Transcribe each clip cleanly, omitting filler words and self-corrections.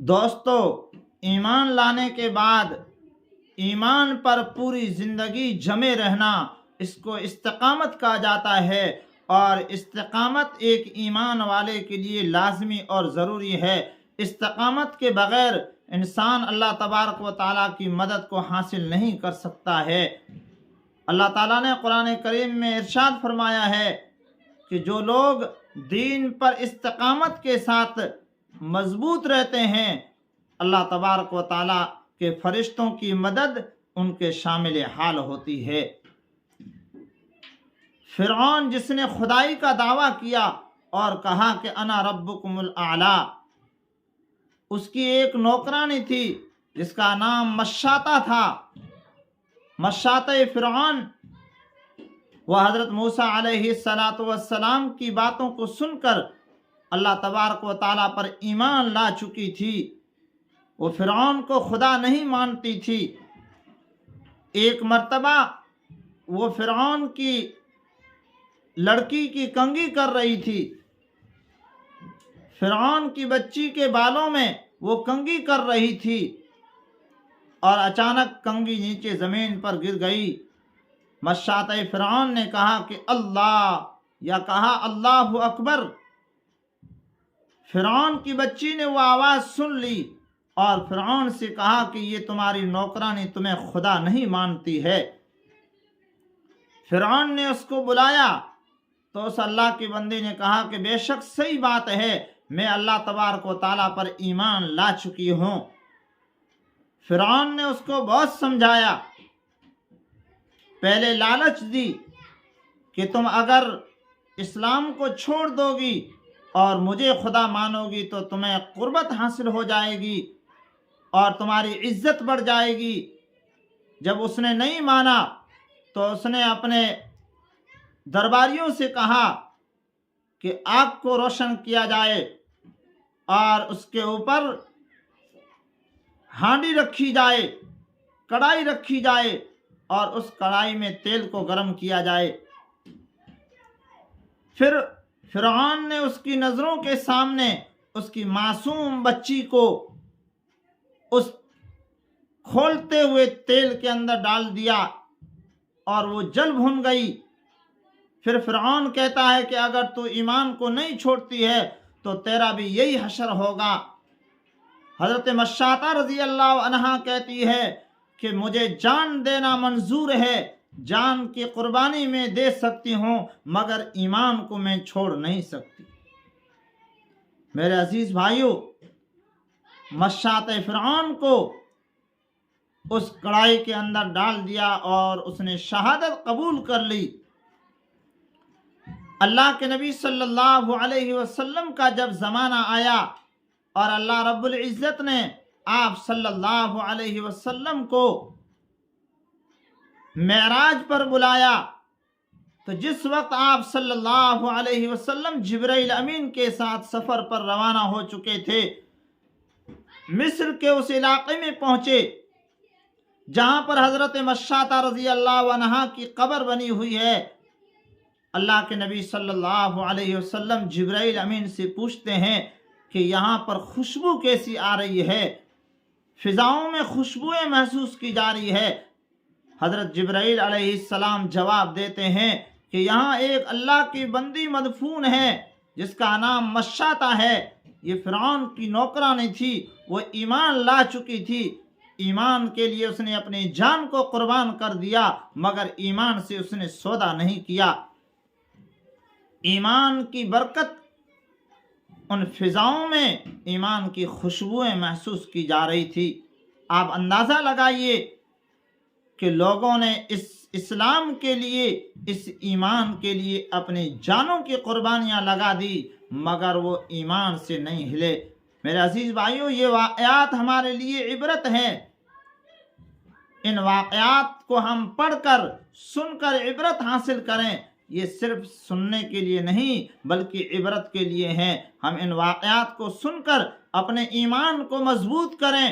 دوستو، ایمان لانے کے بعد ایمان پر پوری زندگی جمے رہنا، اس کو استقامت کہا جاتا ہے، اور استقامت ایک ایمان والے کے لیے لازمی اور ضروری ہے۔ استقامت کے بغیر انسان اللہ تبارک و تعالیٰ کی مدد کو حاصل نہیں کر سکتا ہے۔ اللہ تعالیٰ نے قرآن کریم میں ارشاد فرمایا ہے کہ جو لوگ دین پر استقامت کے ساتھ مضبوط رہتے ہیں، اللہ تبارک و تعالیٰ کے فرشتوں کی مدد ان کے شامل حال ہوتی ہے۔ فرعون جس نے خدائی کا دعویٰ کیا اور کہا کہ انا ربکم الاعلی، اس کی ایک نوکرانی تھی جس کا نام مشاطہ تھا۔ مشاطہ فرعون وہ حضرت موسیٰ علیہ السلام کی باتوں کو سن کر اللہ تبارک و تعالیٰ پر ایمان لا چکی تھی۔ وہ فرعون کو خدا نہیں مانتی تھی۔ ایک مرتبہ وہ فرعون کی لڑکی کی کنگھی کر رہی تھی۔ فرعون کی بچی کے بالوں میں وہ کنگھی کر رہی تھی اور اچانک کنگھی نیچے زمین پر گر گئی۔ مشاطہ فرعون نے کہا کہ اللہ، یا کہا اللہ اکبر۔ فرعون کی بچی نے وہ آواز سن لی اور فرعون سے کہا کہ یہ تمہاری نوکرانی تمہیں خدا نہیں مانتی ہے۔ فرعون نے اس کو بلایا تو اس اللہ کے بندے نے کہا کہ بے شک صحیح بات ہے، میں اللہ تبارک و تعالیٰ پر ایمان لا چکی ہوں۔ فرعون نے اس کو بہت سمجھایا، پہلے لالچ دی کہ تم اگر اسلام کو چھوڑ دو گی اور مجھے خدا مانو گی تو تمہیں قربت حاصل ہو جائے گی اور تمہاری عزت بڑھ جائے گی۔ جب اس نے نہیں مانا تو اس نے اپنے درباریوں سے کہا کہ آگ کو روشن کیا جائے اور اس کے اوپر ہانڈی رکھی جائے، کڑھائی رکھی جائے اور اس کڑھائی میں تیل کو گرم کیا جائے۔ پھر فرعون نے اس کی نظروں کے سامنے اس کی معصوم بچی کو اس کھولتے ہوئے تیل کے اندر ڈال دیا اور وہ جل بھن گئی۔ پھر فرعون کہتا ہے کہ اگر تو ایمان کو نہیں چھوڑتی ہے تو تیرا بھی یہی حشر ہوگا۔ حضرت مشاطہ رضی اللہ عنہا کہتی ہے کہ مجھے جان دینا منظور ہے، جان کی قربانی میں دے سکتی ہوں، مگر ایمان کو میں چھوڑ نہیں سکتی۔ میرے عزیز بھائیو، مشاطہ فرعون کو اس کڑھائی کے اندر ڈال دیا اور اس نے شہادت قبول کر لی۔ اللہ کے نبی صلی اللہ علیہ وسلم کا جب زمانہ آیا اور اللہ رب العزت نے آپ صلی اللہ علیہ وسلم کو معراج پر بلایا، تو جس وقت آپ صلی اللہ علیہ وسلم جبرائیل امین کے ساتھ سفر پر روانہ ہو چکے تھے، مصر کے اس علاقے میں پہنچے جہاں پر حضرت مشاطہ رضی اللہ عنہا کی قبر بنی ہوئی ہے۔ اللہ کے نبی صلی اللہ علیہ وسلم جبرائیل امین سے پوچھتے ہیں کہ یہاں پر خوشبو کیسی آ رہی ہے، فضاؤں میں خوشبوئیں محسوس کی جا رہی ہے۔ حضرت جبرائیل علیہ السلام جواب دیتے ہیں کہ یہاں ایک اللہ کی بندی مدفون ہے جس کا نام مشاطہ ہے۔ یہ فرعون کی نوکرانی تھی، وہ ایمان لا چکی تھی، ایمان کے لیے اس نے اپنی جان کو قربان کر دیا، مگر ایمان سے اس نے سودا نہیں کیا۔ ایمان کی برکت، ان فضاؤں میں ایمان کی خوشبوئیں محسوس کی جا رہی تھی۔ آپ اندازہ لگائیے کہ لوگوں نے اس اسلام کے لیے، اس ایمان کے لیے اپنی جانوں کی قربانیاں لگا دی، مگر وہ ایمان سے نہیں ہلے۔ میرے عزیز بھائیو، یہ واقعات ہمارے لیے عبرت ہیں۔ ان واقعات کو ہم پڑھ کر، سن کر عبرت حاصل کریں۔ یہ صرف سننے کے لیے نہیں بلکہ عبرت کے لیے ہیں۔ ہم ان واقعات کو سن کر اپنے ایمان کو مضبوط کریں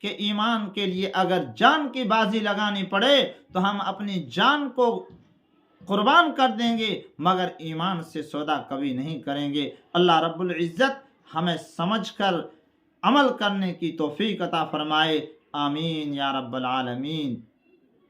کہ ایمان کے لیے اگر جان کی بازی لگانی پڑے تو ہم اپنی جان کو قربان کر دیں گے، مگر ایمان سے سودا کبھی نہیں کریں گے۔ اللہ رب العزت ہمیں سمجھ کر عمل کرنے کی توفیق عطا فرمائے، آمین یا رب العالمین۔